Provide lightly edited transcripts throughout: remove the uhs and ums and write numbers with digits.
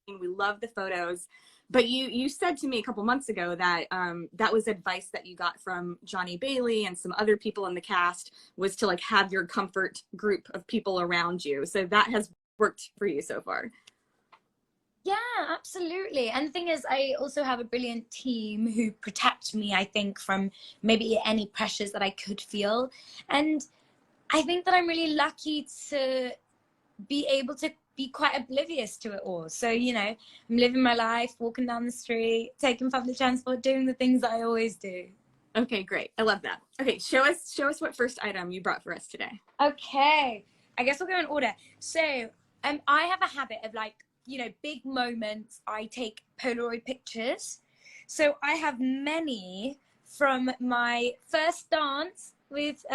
We love the photos. But you said to me a couple months ago that that was advice that you got from Johnny Bailey and some other people in the cast, was to like have your comfort group of people around you. So that has worked for you so far. Yeah, absolutely. And the thing is, I also have a brilliant team who protect me, I think, from maybe any pressures that I could feel. And I think that I'm really lucky to be able to be quite oblivious to it all. So, you know, I'm living my life, walking down the street, taking public transport, doing the things that I always do. Okay, great. I love that. Okay, show us what first item you brought for us today. Okay, I guess we'll go in order. So, I have a habit of, like, you know, big moments, I take Polaroid pictures. So I have many from my first dance with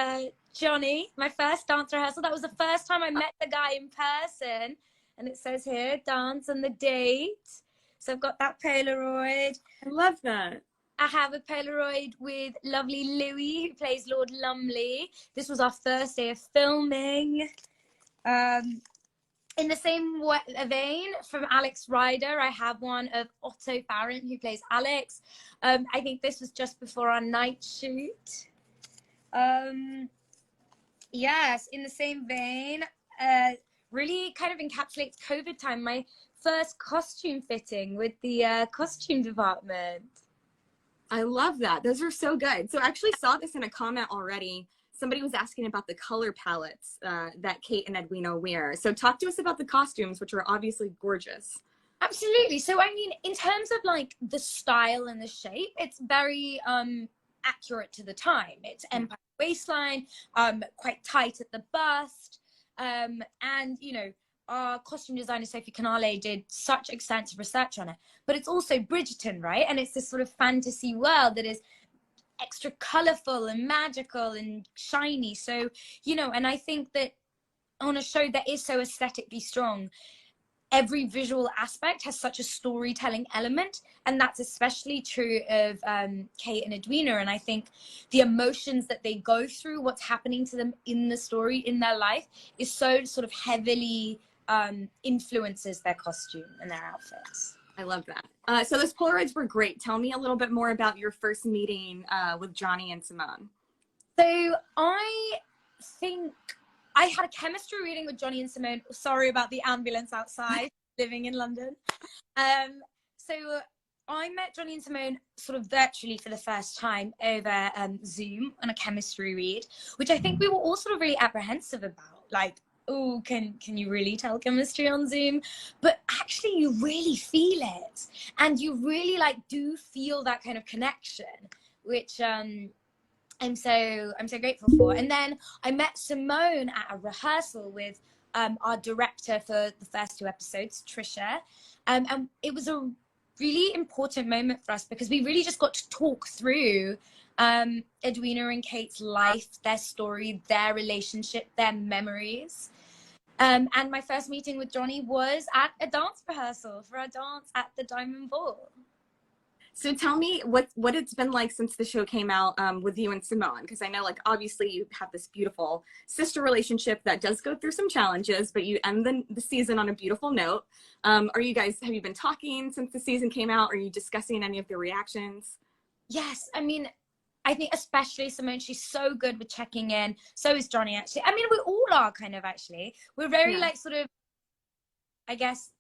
Johnny, my first dance rehearsal. That was the first time I met the guy in person. And it says here, dance and the date. So I've got that Polaroid. I love that. I have a Polaroid with lovely Louis, who plays Lord Lumley. This was our first day of filming. In the same vein, from Alex Rider, I have one of Otto Farrant, who plays Alex. I think this was just before our night shoot. Yes, in the same vein, really kind of encapsulates COVID time, my first costume fitting with the costume department. I love that. Those are so good. So I actually saw this in a comment already. Somebody was asking about the color palettes that Kate and Edwina wear. So talk to us about the costumes, which are obviously gorgeous. Absolutely. So, I mean, in terms of like the style and the shape, it's very accurate to the time. It's empire waistline, quite tight at the bust. And, you know, our costume designer, Sophie Canale, did such extensive research on it. But it's also Bridgerton, right? And it's this sort of fantasy world that is extra colorful and magical and shiny. So, you know, and I think that on a show that is so aesthetically strong, every visual aspect has such a storytelling element, and that's especially true of Kate and Edwina. And I think the emotions that they go through, what's happening to them in the story, in their life, is so sort of heavily influences their costume and their outfits. I love that. So those Polaroids were great. Tell me a little bit more about your first meeting with Johnny and Simone. So I think I had a chemistry reading with Johnny and Simone. Sorry about the ambulance outside, living in London. So I met Johnny and Simone sort of virtually for the first time over Zoom on a chemistry read, which I think we were all sort of really apprehensive about. Like, oh, can you really tell chemistry on Zoom? But actually you really feel it. And you really like do feel that kind of connection, which I'm so grateful for. And then I met Simone at a rehearsal with our director for the first 2 episodes, Trisha. And it was a really important moment for us because we really just got to talk through Edwina and Kate's life, their story, their relationship, their memories. And my first meeting with Johnny was at a dance rehearsal for our dance at the Diamond Ball. So tell me what it's been like since the show came out with you and Simone, because I know, like, obviously you have this beautiful sister relationship that does go through some challenges, but you end the season on a beautiful note. Have you been talking since the season came out? Are you discussing any of the reactions? Yes, I mean, I think especially Simone, she's so good with checking in. So is Johnny, actually. I mean, we all are kind of, actually. We're very like sort of, I guess,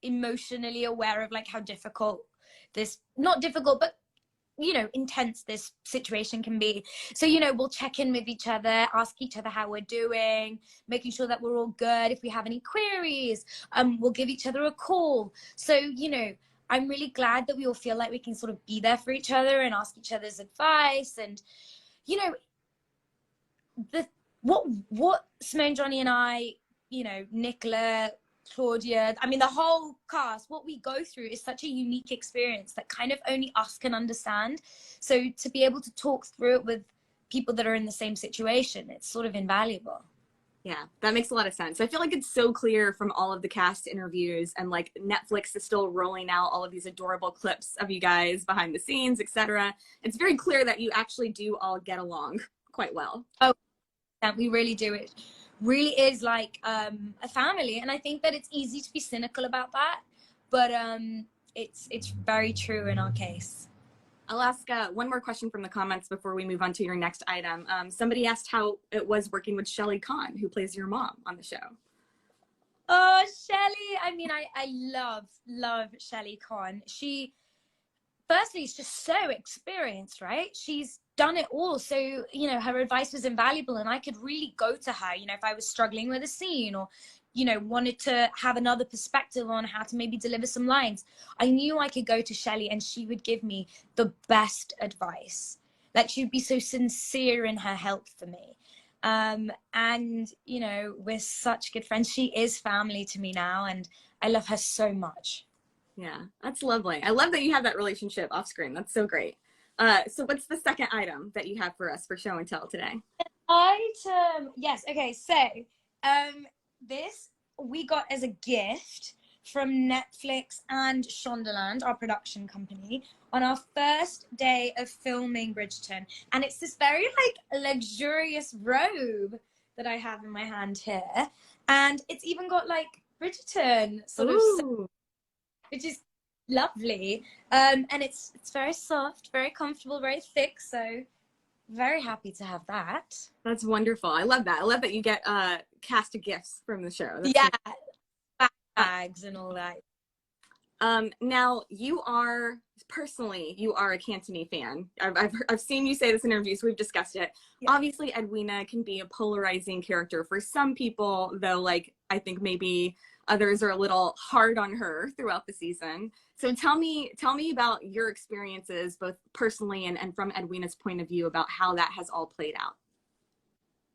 emotionally aware of like how difficult this, not difficult, but, you know, intense this situation can be. So, you know, we'll check in with each other, ask each other how we're doing, making sure that we're all good. If we have any queries, we'll give each other a call. So, you know, I'm really glad that we all feel like we can sort of be there for each other and ask each other's advice. And, you know, what Simone, Johnny and I, you know, Nicola, Claudia, I mean, the whole cast, what we go through is such a unique experience that kind of only us can understand. So to be able to talk through it with people that are in the same situation, it's sort of invaluable. Yeah, that makes a lot of sense. I feel like it's so clear from all of the cast interviews, and like Netflix is still rolling out all of these adorable clips of you guys behind the scenes, etc. It's very clear that you actually do all get along quite well. Oh, yeah, we really do. It really is like a family. And I think that it's easy to be cynical about that. but it's very true in our case. I'll ask one more question from the comments before we move on to your next item. Somebody asked how it was working with Shelley Khan, who plays your mom on the show. Oh, Shelley. I mean, I love Shelley Khan. Firstly, is just so experienced, right? She's done it all. So, you know, her advice was invaluable, and I could really go to her, you know, if I was struggling with a scene or, you know, wanted to have another perspective on how to maybe deliver some lines. I knew I could go to Shelley and she would give me the best advice. Like, she'd be so sincere in her help for me. And, you know, we're such good friends. She is family to me now, and I love her so much. Yeah, that's lovely. I love that you have that relationship off screen. That's so great. So what's the second item that you have for us for show and tell today? Item, yes. Okay, so this we got as a gift from Netflix and Shondaland, our production company, on our first day of filming Bridgerton. And it's this very like luxurious robe that I have in my hand here. And it's even got like Bridgerton sort of, which is lovely. And it's very soft, very comfortable, very thick. So very happy to have that. That's wonderful. I love that. I love that you get cast of gifts from the show. That's yeah. Bags and all that. Now you are a Cantoni fan. I've seen you say this in interviews. We've discussed it. Yeah. Obviously, Edwina can be a polarizing character for some people, though. Like, I think maybe others are a little hard on her throughout the season. So tell me about your experiences, both personally and from Edwina's point of view, about how that has all played out.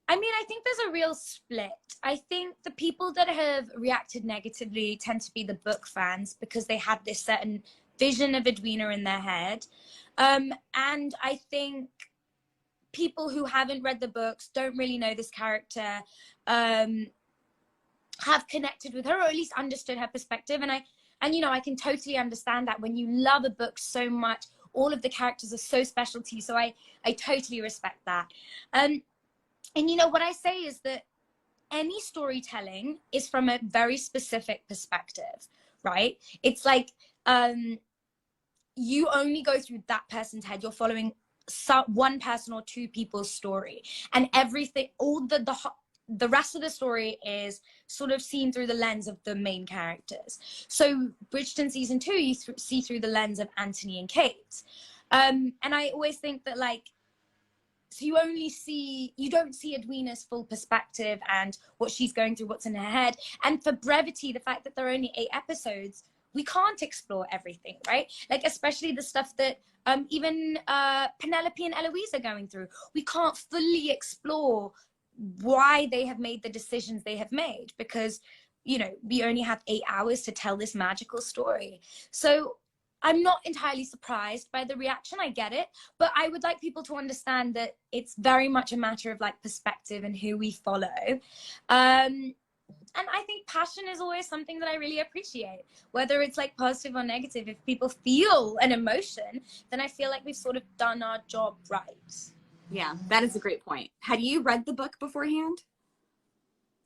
I mean, I think there's a real split. I think the people that have reacted negatively tend to be the book fans because they had this certain vision of Edwina in their head. And I think people who haven't read the books, don't really know this character, have connected with her, or at least understood her perspective. And you know, I can totally understand that when you love a book so much, all of the characters are so special to you. So I totally respect that. And you know, what I say is that any storytelling is from a very specific perspective, right? It's like, you only go through that person's head. You're following one person or two people's story, and everything, all the rest of the story is sort of seen through the lens of the main characters. So Bridgerton season 2, you see through the lens of Anthony and Kate. And I always think that, like, so you don't see Edwina's full perspective and what she's going through, what's in her head. And for brevity, the fact that there are only 8 episodes, we can't explore everything, right? Like, especially the stuff that even Penelope and Eloise are going through. We can't fully explore why they have made the decisions they have made because, you know, we only have 8 hours to tell this magical story. So I'm not entirely surprised by the reaction. I get it, but I would like people to understand that it's very much a matter of like perspective and who we follow. And I think passion is always something that I really appreciate, whether it's like positive or negative. If people feel an emotion, then I feel like we've sort of done our job right. Yeah, that is a great point. Had you read the book beforehand?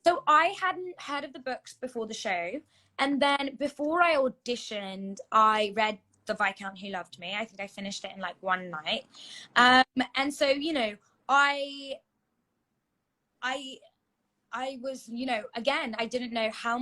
So I hadn't heard of the books before the show. And then before I auditioned, I read The Viscount Who Loved Me. I think I finished it in like one night. And so, you know, I was, you know, again, I didn't know how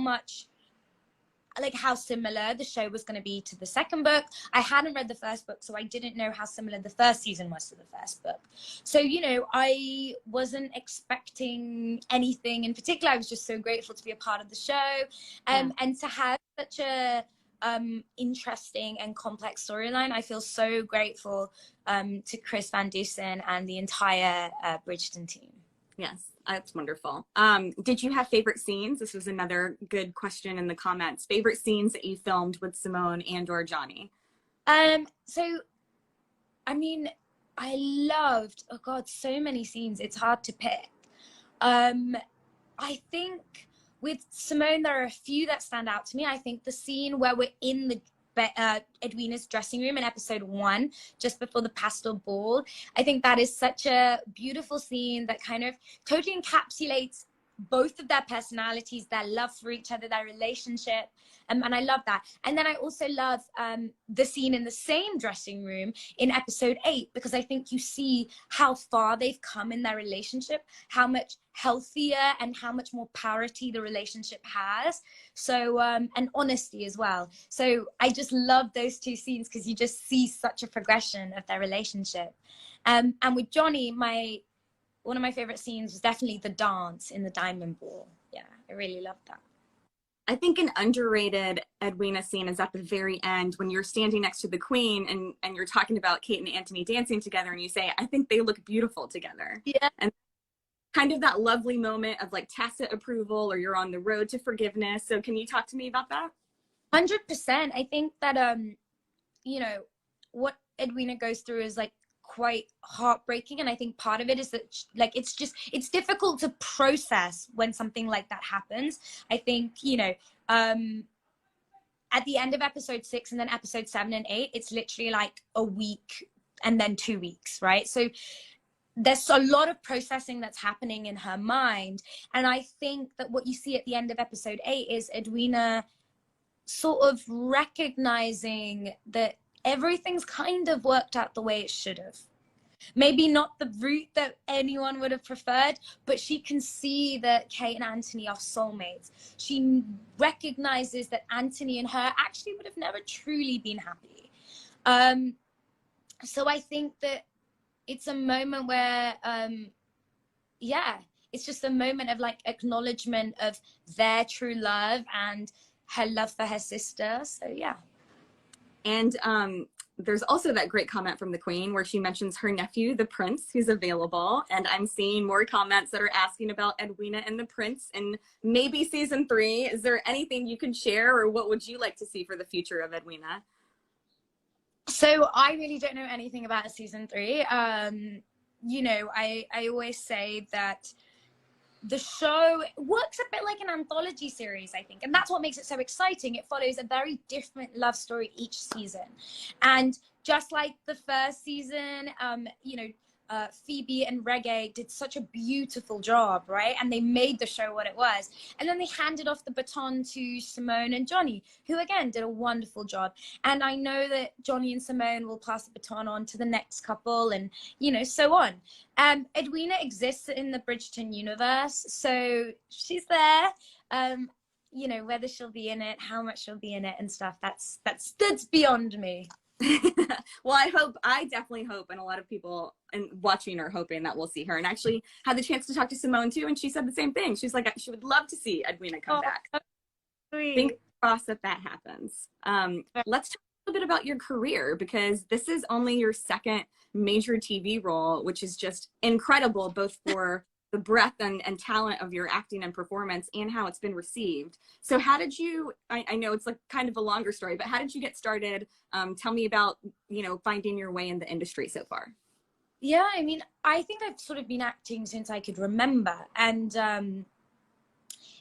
similar the show was going to be to the second book. I hadn't read the first book, so I didn't know how similar the first season was to the first book. So, you know, I wasn't expecting anything in particular. I was just so grateful to be a part of the show, and to have such a interesting and complex storyline. I feel so grateful to Chris Van Dusen and the entire Bridgerton team. Yes, that's wonderful. Did you have favorite scenes? This was another good question in the comments. Favorite scenes that you filmed with Simone and or Johnny? So, I mean, I loved, oh God, so many scenes. It's hard to pick. I think with Simone, there are a few that stand out to me. I think the scene where we're in the Edwina's dressing room in episode 1, just before the pastel ball. I think that is such a beautiful scene that kind of totally encapsulates both of their personalities, their love for each other, their relationship. And I love that. And then I also love the scene in the same dressing room in episode 8, because I think you see how far they've come in their relationship, how much healthier and how much more parity the relationship has. So, and honesty as well. So I just love those two scenes because you just see such a progression of their relationship. And with Johnny, one of my favorite scenes was definitely the dance in the Diamond Ball. Yeah, I really loved that. I think an underrated Edwina scene is at the very end when you're standing next to the Queen and you're talking about Kate and Antony dancing together, and you say, I think they look beautiful together. Yeah. And kind of that lovely moment of like tacit approval, or you're on the road to forgiveness. So can you talk to me about that? 100%. I think that, you know, what Edwina goes through is like quite heartbreaking, and I think part of it is that like it's difficult to process when something like that happens. I think, you know, at the end of episode 6 and then episode 7 and 8, it's literally like a week and then 2 weeks, right? So there's a lot of processing that's happening in her mind, and I think that what you see at the end of episode 8 is Edwina sort of recognizing that everything's kind of worked out the way it should have. Maybe not the route that anyone would have preferred, but she can see that Kate and Antony are soulmates. She recognizes that Antony and her actually would have never truly been happy. So I think that it's a moment where, yeah, it's just a moment of like acknowledgement of their true love and her love for her sister. So yeah. And there's also that great comment from the Queen where she mentions her nephew, the Prince, who's available. And I'm seeing more comments that are asking about Edwina and the Prince and maybe season 3. Is there anything you can share, or what would you like to see for the future of Edwina? So I really don't know anything about season 3. You know, I always say that the show works a bit like an anthology series, I think, and that's what makes it so exciting. It follows a very different love story each season, and just like the first season, you know, Phoebe and Reggae did such a beautiful job, right? And they made the show what it was. And then they handed off the baton to Simone and Johnny, who again did a wonderful job. And I know that Johnny and Simone will pass the baton on to the next couple, and you know, so on. Edwina exists in the Bridgerton universe, so she's there. You know, whether she'll be in it, how much she'll be in it and stuff, that's beyond me. Well, I definitely hope, and a lot of people and watching are hoping that we'll see her. And actually had the chance to talk to Simone too, and she said the same thing. She's like, she would love to see Edwina come back. Fingers crossed that happens. Let's talk a little bit about your career, because this is only your second major TV role, which is just incredible, both for the breadth and talent of your acting and performance and how it's been received. So how did you, I know it's like kind of a longer story, but how did you get started? Tell me about, you know, finding your way in the industry so far. Yeah, I mean, I think I've sort of been acting since I could remember. And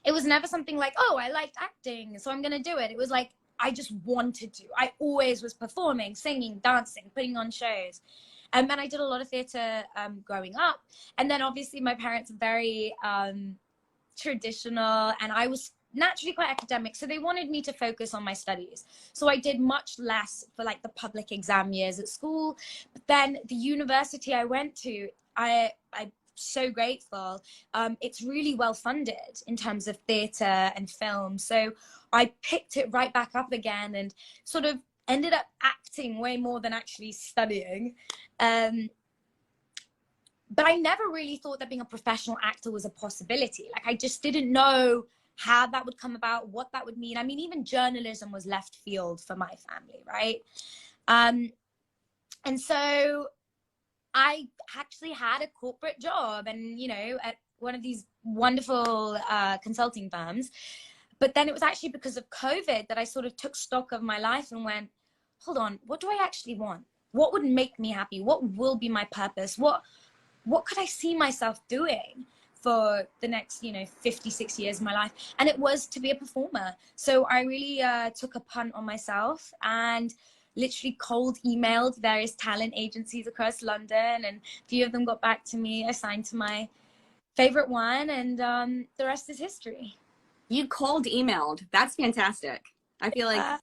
it was never something like, oh, I liked acting, so I'm going to do it. It was like, I just wanted to. I always was performing, singing, dancing, putting on shows. And I did a lot of theatre growing up. And then obviously my parents are very traditional, and I was naturally quite academic. So they wanted me to focus on my studies. So I did much less for like the public exam years at school. But then the university I went to, I'm so grateful. It's really well funded in terms of theatre and film. So I picked it right back up again and sort of ended up acting way more than actually studying. But I never really thought that being a professional actor was a possibility. Like, I just didn't know how that would come about, what that would mean. I mean, even journalism was left field for my family, right? And so I actually had a corporate job, and, you know, at one of these wonderful consulting firms. But then it was actually because of COVID that I sort of took stock of my life and went, hold on, what do I actually want? What would make me happy? What will be my purpose? What could I see myself doing for the next, you know, 56 years of my life? And it was to be a performer. So I really took a punt on myself and literally cold emailed various talent agencies across London, and a few of them got back to me. I signed to my favorite one, and the rest is history. You cold emailed. That's fantastic. I feel like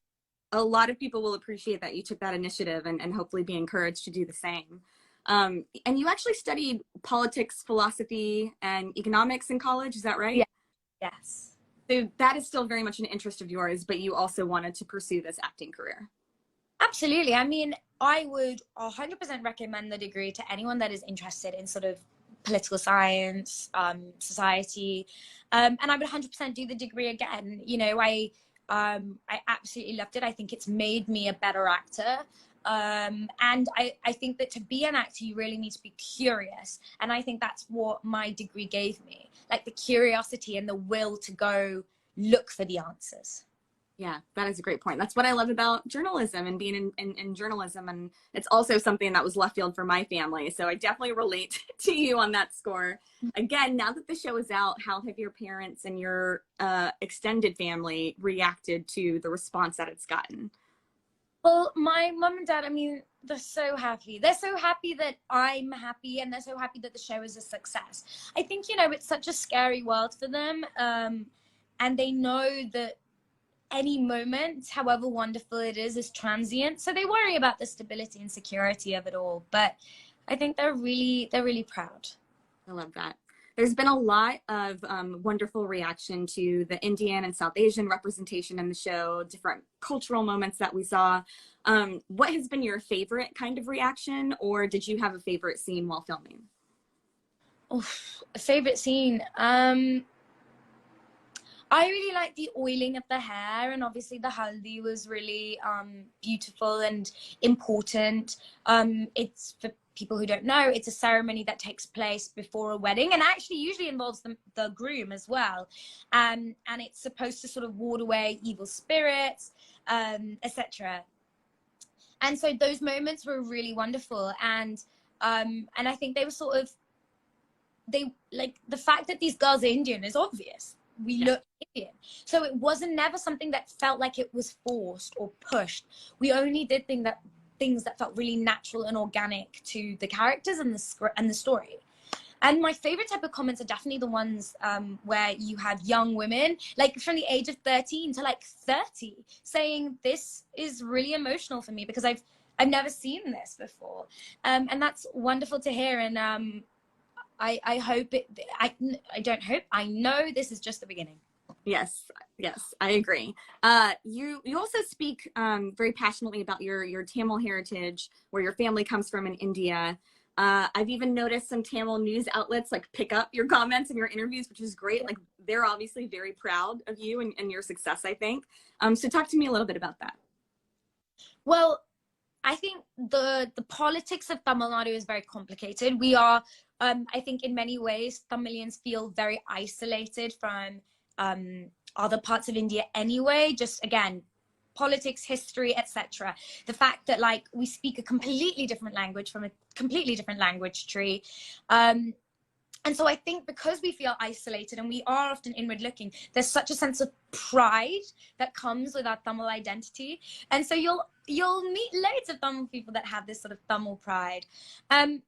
a lot of people will appreciate that you took that initiative and hopefully be encouraged to do the same. And you actually studied politics, philosophy, and economics in college. Is that right? Yeah. Yes. So that is still very much an interest of yours, but you also wanted to pursue this acting career. Absolutely. I mean, I would 100% recommend the degree to anyone that is interested in sort of political science, society, and I would 100% do the degree again. You know, I absolutely loved it. I think it's made me a better actor. And I think that to be an actor, you really need to be curious. And I think that's what my degree gave me, like the curiosity and the will to go look for the answers. Yeah, that is a great point. That's what I love about journalism and being in journalism. And it's also something that was left field for my family. So I definitely relate to you on that score. Again, now that the show is out, how have your parents and your extended family reacted to the response that it's gotten? Well, my mum and dad, I mean, they're so happy. They're so happy that I'm happy, and they're so happy that the show is a success. I think, you know, it's such a scary world for them. And they know that any moment, however wonderful it is transient. So they worry about the stability and security of it all. But I think they're really proud. I love that. There's been a lot of wonderful reaction to the Indian and South Asian representation in the show, different cultural moments that we saw. What has been your favorite kind of reaction, or did you have a favorite scene while filming? Oh, a favorite scene. I really like the oiling of the hair, and obviously the haldi was really beautiful and important. It's, for people who don't know, it's a ceremony that takes place before a wedding, and actually usually involves the groom as well. And it's supposed to sort of ward away evil spirits, etc. And so those moments were really wonderful, and I think they were sort of, they, like, the fact that these girls are Indian is obvious. We look Indian. So it wasn't never something that felt like it was forced or pushed. We only did things that felt really natural and organic to the characters and the script and the story. And my favorite type of comments are definitely the ones where you have young women, like from the age of 13 to like 30, saying, this is really emotional for me because I've never seen this before. And that's wonderful to hear. And I hope it, I don't hope, I know this is just the beginning. Yes, I agree. You also speak very passionately about your Tamil heritage, where your family comes from in India. I've even noticed some Tamil news outlets like pick up your comments and your interviews, which is great. Like, they're obviously very proud of you and your success, I think. So talk to me a little bit about that. Well, I think the politics of Tamil Nadu is very complicated. We are, I think in many ways, Tamilians feel very isolated from other parts of India anyway. Just, again, politics, history, etc. The fact that, like, we speak a completely different language from a completely different language tree. And so I think because we feel isolated and we are often inward looking, there's such a sense of pride that comes with our Tamil identity. And so you'll meet loads of Tamil people that have this sort of Tamil pride. And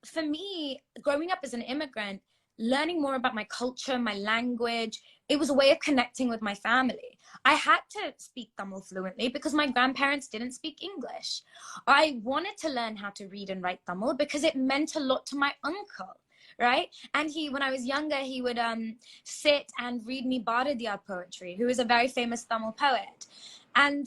for me, growing up as an immigrant, learning more about my culture, my language, it was a way of connecting with my family. I had to speak Tamil fluently because my grandparents didn't speak English. I wanted to learn how to read and write Tamil because it meant a lot to my uncle. Right? And when I was younger, he would sit and read me Bharadiyar poetry, who is a very famous Tamil poet. And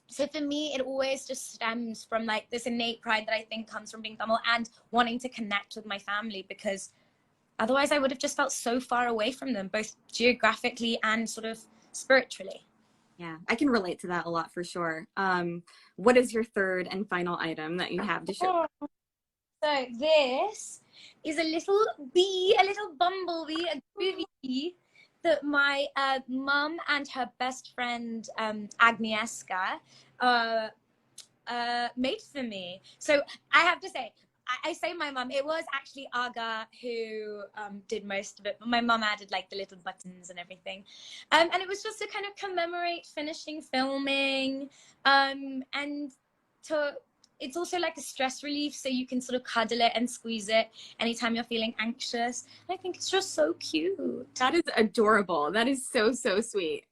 so for me, it always just stems from like this innate pride that I think comes from being Tamil and wanting to connect with my family, because otherwise I would have just felt so far away from them, both geographically and sort of spiritually. Yeah, I can relate to that a lot for sure. What is your third and final item that you have to show? So this is a little bee, a little bumblebee, a groovy bee that my mum and her best friend Agnieszka made for me. So I have to say, I say my mum, it was actually Aga who did most of it, but my mum added like the little buttons and everything. And it was just to kind of commemorate finishing filming and to it's also like a stress relief, so you can sort of cuddle it and squeeze it anytime you're feeling anxious. And I think it's just so cute. That is adorable. That is so, so sweet.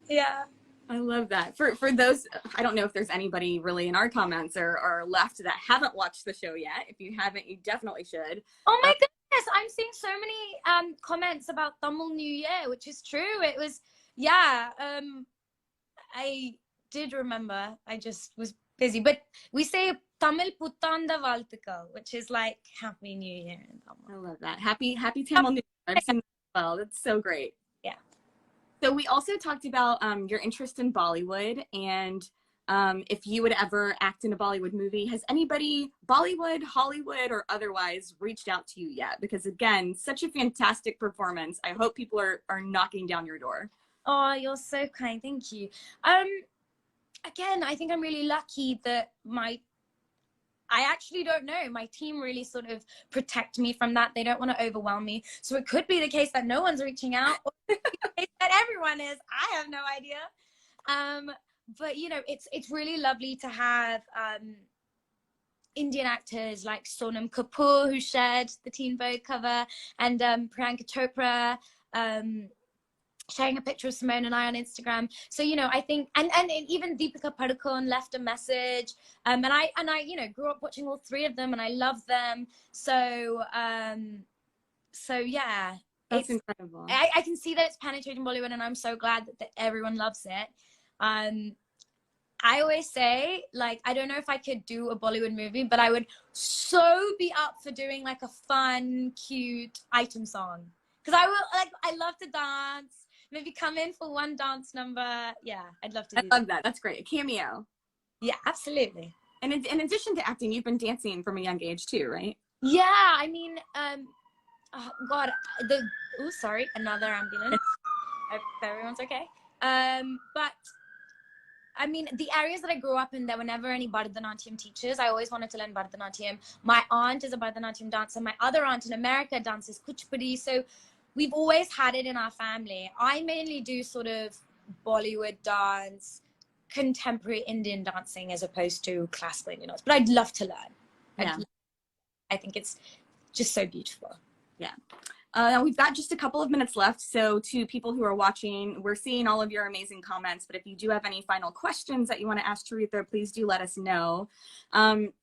Yeah. I love that. For those, I don't know if there's anybody really in our comments or left that haven't watched the show yet. If you haven't, you definitely should. Oh my goodness, I'm seeing so many comments about Tamil New Year, which is true. It was, yeah, I did remember. I just was busy. But we say Tamil Puttanda Valtukal, which is like Happy New Year in Tamil. I love that. Happy Tamil New Year. I've seen that as well. That's so great. Yeah. So we also talked about your interest in Bollywood and if you would ever act in a Bollywood movie. Has anybody, Bollywood, Hollywood, or otherwise, reached out to you yet? Because again, such a fantastic performance. I hope people are knocking down your door. Oh, you're so kind. Thank you. Again, I think I'm really lucky that I actually don't know. My team really sort of protect me from that. They don't want to overwhelm me. So it could be the case that no one's reaching out, or it could be the case that everyone is. I have no idea. But you know, it's really lovely to have Indian actors like Sonam Kapoor, who shared the Teen Vogue cover, and Priyanka Chopra, sharing a picture of Simone and I on Instagram. So, you know, I think, and even Deepika Padukone left a message. And I, you know, grew up watching all three of them and I love them. So, yeah. That's incredible. I can see that it's penetrating Bollywood and I'm so glad that everyone loves it. I always say, like, I don't know if I could do a Bollywood movie, but I would so be up for doing like a fun, cute item song. Because I love to dance. Maybe come in for one dance number. Yeah, I'd love to do I love that. That's great. A cameo. Yeah, absolutely. And in addition to acting, you've been dancing from a young age too, right? Yeah, I mean, oh God, oh, sorry, another ambulance. I hope everyone's okay. But I mean, the areas that I grew up in, there were never any Bharatanatyam teachers. I always wanted to learn Bharatanatyam. My aunt is a Bharatanatyam dancer. My other aunt in America dances Kuchipudi. So we've always had it in our family. I mainly do sort of Bollywood dance, contemporary Indian dancing as opposed to classical Indian dance. But I'd love to learn. Yeah. I think it's just so beautiful. Yeah. We've got just a couple of minutes left. So to people who are watching, we're seeing all of your amazing comments, but if you do have any final questions that you want to ask Charithra, please do let us know.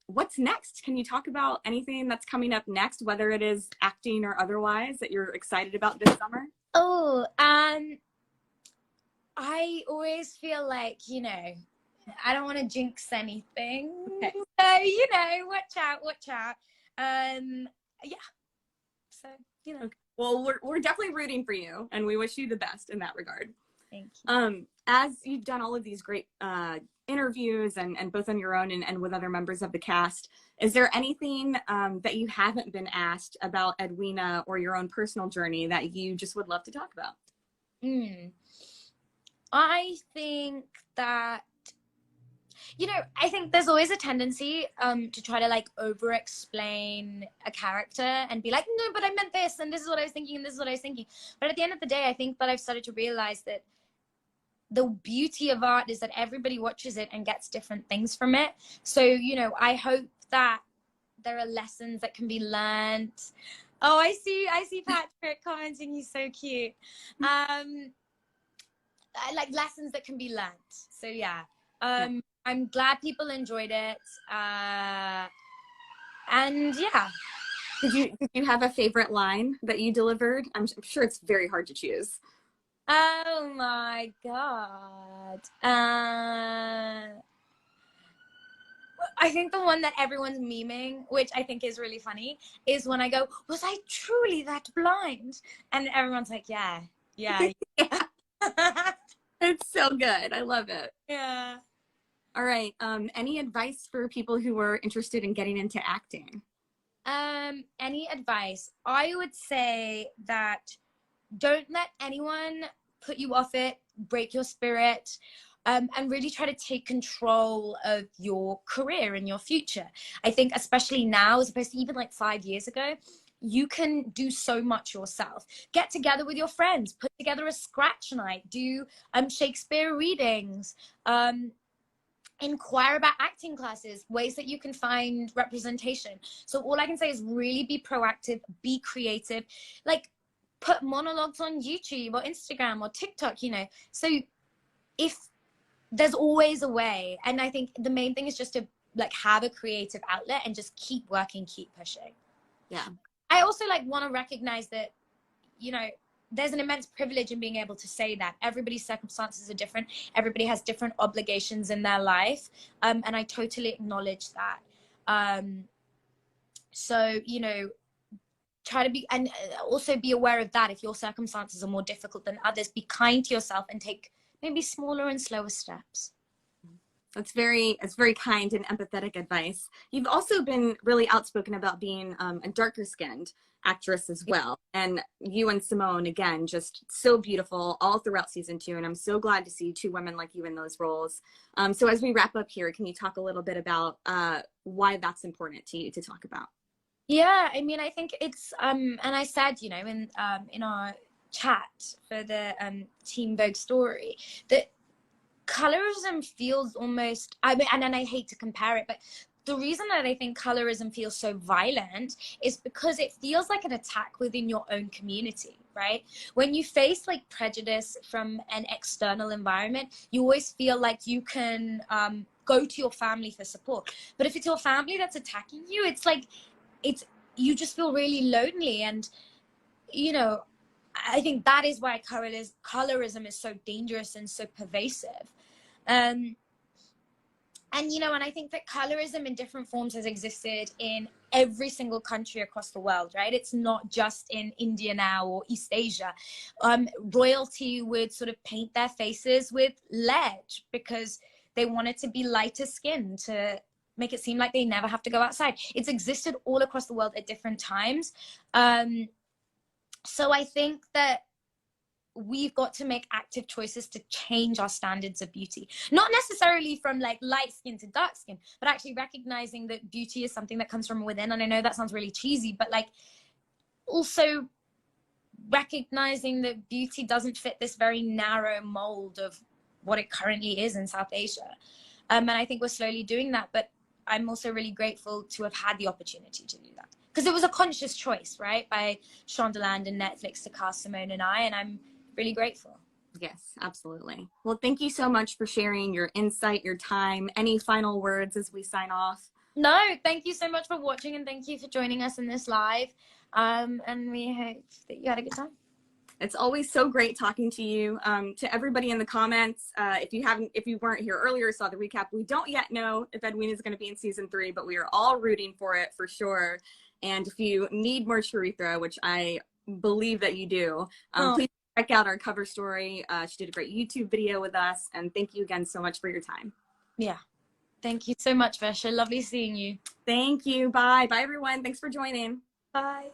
What's next? Can you talk about anything that's coming up next, whether it is acting or otherwise, that you're excited about this summer? Oh, I always feel like, you know, I don't want to jinx anything. Okay. So, you know, watch out. Yeah. So, you know. Okay. Well, we're definitely rooting for you, and we wish you the best in that regard. Thank you. As you've done all of these great interviews and both on your own and with other members of the cast, is there anything that you haven't been asked about Edwina or your own personal journey that you just would love to talk about? I think that, you know, I think there's always a tendency to try to like over explain a character and be like, no, but I meant this and this is what I was thinking and this is what I was thinking. But at the end of the day, I think that I've started to realize that the beauty of art is that everybody watches it and gets different things from it. So, you know, I hope that there are lessons that can be learned. Oh, I see Patrick commenting, he's so cute. Like lessons that can be learned. So yeah. I'm glad people enjoyed it. And yeah. Did you have a favorite line that you delivered? I'm sure it's very hard to choose. Oh my God. I think the one that everyone's memeing, which I think is really funny, is when I go, was I truly that blind? And everyone's like, yeah. Yeah. It's so good. I love it. Yeah. All right. Any advice for people who are interested in getting into acting? Any advice? I would say that don't let anyone put you off it, break your spirit, and really try to take control of your career and your future. I think especially now, as opposed to even like 5 years ago, you can do so much yourself. Get together with your friends, put together a scratch night, do Shakespeare readings. inquire about acting classes, ways that you can find representation. So all I can say is really be proactive, be creative, like put monologues on YouTube or Instagram or TikTok, you know. So if there's always a way, and I think the main thing is just to like have a creative outlet and just keep working, keep pushing. Yeah. I also like want to recognize that, you know, there's an immense privilege in being able to say that. Everybody's circumstances are different. Everybody has different obligations in their life. And I totally acknowledge that. So, you know, try to be, and also be aware of that. If your circumstances are more difficult than others, be kind to yourself and take maybe smaller and slower steps. That's very kind and empathetic advice. You've also been really outspoken about being a darker skinned actress as well. And you and Simone, again, just so beautiful all throughout season 2. And I'm so glad to see 2 women like you in those roles. So as we wrap up here, can you talk a little bit about why that's important to you to talk about? Yeah, I mean, I think it's, and I said, you know, in our chat for the Team Vogue story, that colorism feels almost, I mean, and I hate to compare it, but the reason that I think colorism feels so violent is because it feels like an attack within your own community, right? When you face like prejudice from an external environment, you always feel like you can go to your family for support. But if it's your family that's attacking you, it's like, you just feel really lonely. And, you know, I think that is why colorism is so dangerous and so pervasive. And, you know, and I think that colorism in different forms has existed in every single country across the world, right? It's not just in India now or East Asia. Royalty would sort of paint their faces with lead because they wanted to be lighter skinned to make it seem like they never have to go outside. It's existed all across the world at different times. So I think that we've got to make active choices to change our standards of beauty, not necessarily from like light skin to dark skin, but actually recognizing that beauty is something that comes from within. And I know that sounds really cheesy, but like also recognizing that beauty doesn't fit this very narrow mold of what it currently is in South Asia. And I think we're slowly doing that, but I'm also really grateful to have had the opportunity to do that, because it was a conscious choice, right, by Shondaland and Netflix to cast Simone and I, and I'm really grateful. Yes, absolutely. Well, thank you so much for sharing your insight, your time. Any final words as we sign off? No, thank you so much for watching, and thank you for joining us in this live. And we hope that you had a good time. It's always so great talking to you. To everybody in the comments, if you weren't here earlier, saw the recap, we don't yet know if Edwina is going to be in season 3, but we are all rooting for it for sure. And if you need more Charithra, which I believe that you do, please check out our cover story. She did a great YouTube video with us, and thank you again so much for your time. Yeah. Thank you so much, Vesha. Lovely seeing you. Thank you. Bye. Bye, everyone. Thanks for joining. Bye.